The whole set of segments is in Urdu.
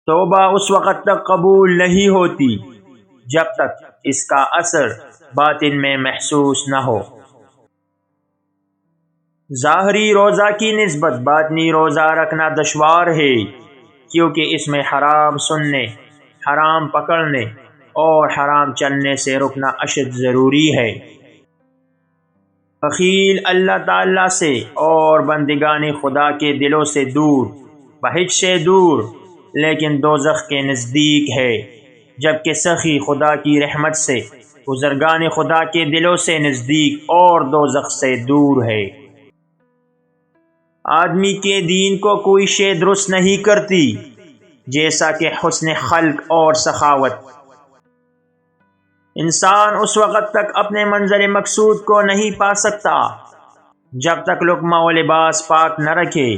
توبہ اس وقت تک قبول نہیں ہوتی جب تک اس کا اثر باطن میں محسوس نہ ہو۔ ظاہری روزہ کی نسبت باطنی روزہ رکھنا دشوار ہے، کیونکہ اس میں حرام سننے، حرام پکڑنے اور حرام چلنے سے رکنا اشد ضروری ہے۔ بخیل اللہ تعالیٰ سے اور بندگان خدا کے دلوں سے دور، بہشت سے دور لیکن دوزخ کے نزدیک ہے، جبکہ سخی خدا کی رحمت سے بزرگان خدا کے دلوں سے نزدیک اور دوزخ سے دور ہے۔ آدمی کے دین کو کوئی شے درست نہیں کرتی جیسا کہ حسن خلق اور سخاوت۔ انسان اس وقت تک اپنے منظر مقصود کو نہیں پا سکتا جب تک لقمہ و لباس پاک نہ رکھے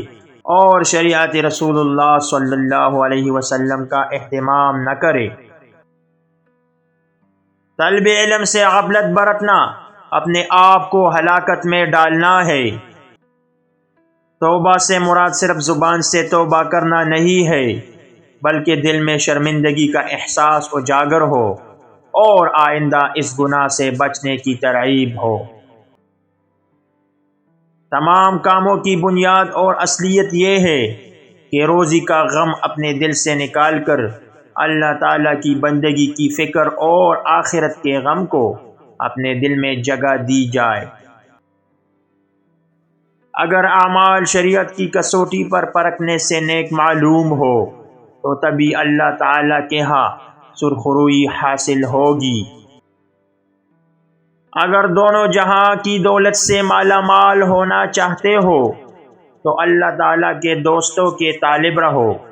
اور شریعت رسول اللہ صلی اللہ علیہ وسلم کا اہتمام نہ کرے۔ طلب علم سے غفلت برتنا اپنے آپ کو ہلاکت میں ڈالنا ہے۔ توبہ سے مراد صرف زبان سے توبہ کرنا نہیں ہے، بلکہ دل میں شرمندگی کا احساس اجاگر ہو اور آئندہ اس گناہ سے بچنے کی ترغیب ہو۔ تمام کاموں کی بنیاد اور اصلیت یہ ہے کہ روزی کا غم اپنے دل سے نکال کر اللہ تعالیٰ کی بندگی کی فکر اور آخرت کے غم کو اپنے دل میں جگہ دی جائے۔ اگر اعمال شریعت کی کسوٹی پر پرکھنے سے نیک معلوم ہو تو تبھی اللہ تعالیٰ کے ہاں سرخروئی حاصل ہوگی۔ اگر دونوں جہاں کی دولت سے مالا مال ہونا چاہتے ہو تو اللہ تعالیٰ کے دوستوں کے طالب رہو۔